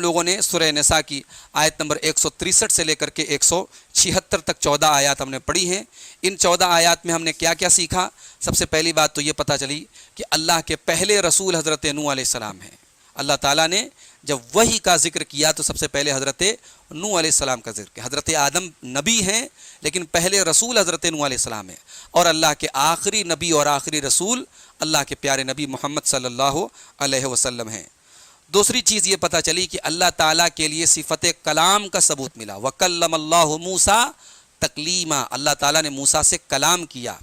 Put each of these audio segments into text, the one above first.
لوگوں نے سورہ نساء کی آیت نمبر 163 سے لے کر کے 176 تک 14 آیات ہم نے پڑھی ہیں۔ ان 14 آیات میں ہم نے کیا کیا سیکھا؟ سب سے پہلی بات تو یہ پتہ چلی کہ اللہ کے پہلے رسول حضرت نوح علیہ السلام ہیں۔ اللہ تعالیٰ نے جب وحی کا ذکر کیا تو سب سے پہلے حضرت نوح علیہ السلام کا ذکر کیا۔ حضرت آدم نبی ہیں لیکن پہلے رسول حضرت نوح علیہ السلام ہیں، اور اللہ کے آخری نبی اور آخری رسول اللہ کے پیارے نبی محمد صلی اللہ علیہ وسلم ہیں۔ دوسری چیز یہ پتہ چلی کہ اللہ تعالیٰ کے لیے صفت کلام کا ثبوت ملا۔ وَكَلَّمَ اللَّهُ مُوسَىٰ تَكْلِيمًا، اللہ تعالیٰ نے موسیٰ سے کلام کیا،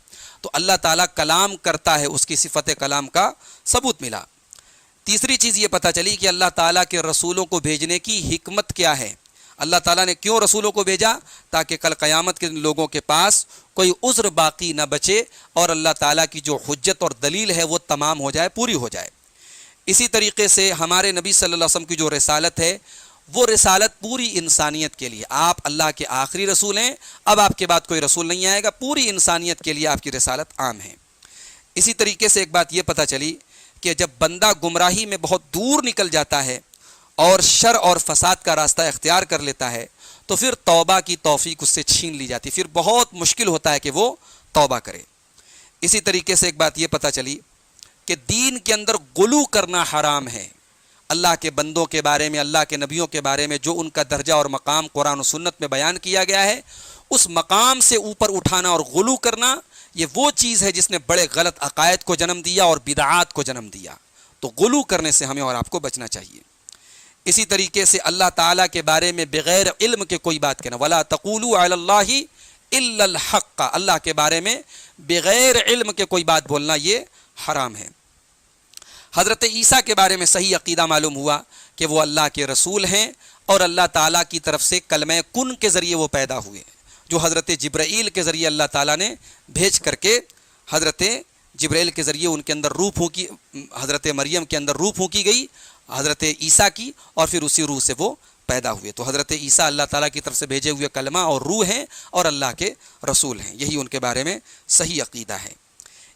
تو اللہ تعالیٰ کلام کرتا ہے، اس کی صفت کلام کا ثبوت ملا۔ تیسری چیز یہ پتہ چلی کہ اللہ تعالیٰ کے رسولوں کو بھیجنے کی حکمت کیا ہے۔ اللہ تعالیٰ نے کیوں رسولوں کو بھیجا؟ تاکہ کل قیامت کے لوگوں کے پاس کوئی عذر باقی نہ بچے اور اللہ تعالیٰ کی جو حجت اور دلیل ہے وہ تمام ہو جائے، پوری ہو جائے۔ اسی طریقے سے ہمارے نبی صلی اللہ علیہ وسلم کی جو رسالت ہے وہ رسالت پوری انسانیت کے لیے، آپ اللہ کے آخری رسول ہیں، اب آپ کے بعد کوئی رسول نہیں آئے گا، پوری انسانیت کے لیے آپ کی رسالت عام ہے۔ اسی طریقے سے ایک بات یہ پتہ چلی کہ جب بندہ گمراہی میں بہت دور نکل جاتا ہے اور شر اور فساد کا راستہ اختیار کر لیتا ہے تو پھر توبہ کی توفیق اس سے چھین لی جاتی، پھر بہت مشکل ہوتا ہے کہ وہ توبہ کرے۔ اسی طریقے سے ایک بات یہ پتہ چلی کہ دین کے اندر غلو کرنا حرام ہے۔ اللہ کے بندوں کے بارے میں، اللہ کے نبیوں کے بارے میں جو ان کا درجہ اور مقام قرآن و سنت میں بیان کیا گیا ہے، اس مقام سے اوپر اٹھانا اور غلو کرنا، یہ وہ چیز ہے جس نے بڑے غلط عقائد کو جنم دیا اور بدعات کو جنم دیا۔ تو غلو کرنے سے ہمیں اور آپ کو بچنا چاہیے۔ اسی طریقے سے اللہ تعالیٰ کے بارے میں بغیر علم کے کوئی بات کہنا، وَلَا تَقُولُوا عَلَى اللَّهِ إِلَّا الْحَقَّ، اللہ کے بارے میں بغیر علم کے کوئی بات بولنا یہ حرام ہے۔ حضرت عیسیٰ کے بارے میں صحیح عقیدہ معلوم ہوا کہ وہ اللہ کے رسول ہیں اور اللہ تعالیٰ کی طرف سے کلمہ کن کے ذریعے وہ پیدا ہوئے، جو حضرت جبرائیل کے ذریعے اللہ تعالیٰ نے بھیج کر کے حضرت جبرائیل کے ذریعے ان کے اندر روح پھونکی، حضرت مریم کے اندر روح پھونکی گئی حضرت عیسیٰ کی، اور پھر اسی روح سے وہ پیدا ہوئے۔ تو حضرت عیسیٰ اللہ تعالیٰ کی طرف سے بھیجے ہوئے کلمہ اور روح ہیں اور اللہ کے رسول ہیں، یہی ان کے بارے میں صحیح عقیدہ ہے۔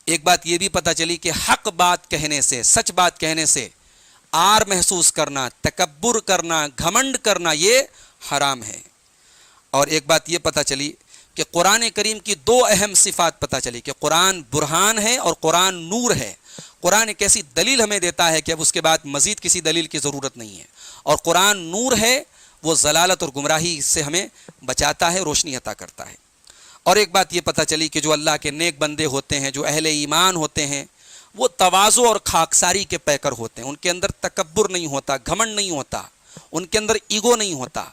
ایک بات یہ بھی پتہ چلی کہ حق بات کہنے سے، سچ بات کہنے سے آر محسوس کرنا، تکبر کرنا، گھمنڈ کرنا یہ حرام ہے۔ اور ایک بات یہ پتہ چلی کہ قرآن کریم کی دو اہم صفات پتہ چلی کہ قرآن برہان ہے اور قرآن نور ہے۔ قرآن ایک ایسی دلیل ہمیں دیتا ہے کہ اب اس کے بعد مزید کسی دلیل کی ضرورت نہیں ہے، اور قرآن نور ہے، وہ ضلالت اور گمراہی سے ہمیں بچاتا ہے، روشنی عطا کرتا ہے۔ اور ایک بات یہ پتہ چلی کہ جو اللہ کے نیک بندے ہوتے ہیں، جو اہل ایمان ہوتے ہیں، وہ تواضع اور خاکساری کے پیکر ہوتے ہیں، ان کے اندر تکبر نہیں ہوتا، گھمنڈ نہیں ہوتا، ان کے اندر ایگو نہیں ہوتا،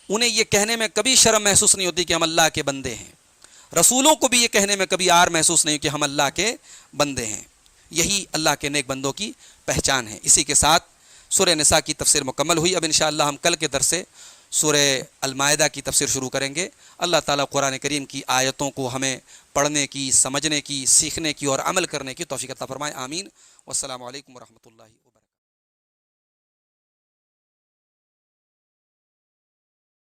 انہیں یہ کہنے میں کبھی شرم محسوس نہیں ہوتی کہ ہم اللہ کے بندے ہیں، رسولوں کو بھی یہ کہنے میں کبھی آر محسوس نہیں کہ ہم اللہ کے بندے ہیں۔ یہی اللہ کے نیک بندوں کی پہچان ہے۔ اسی کے ساتھ سورہ نساء کی تفسیر مکمل ہوئی۔ اب انشاءاللہ ہم کل کے درس سے سورہ المائدہ کی تفسیر شروع کریں گے۔ اللہ تعالیٰ قرآن کریم کی آیتوں کو ہمیں پڑھنے کی، سمجھنے کی، سیکھنے کی اور عمل کرنے کی توفیق عطا فرمائے، آمین۔ والسلام علیکم ورحمۃ اللہ۔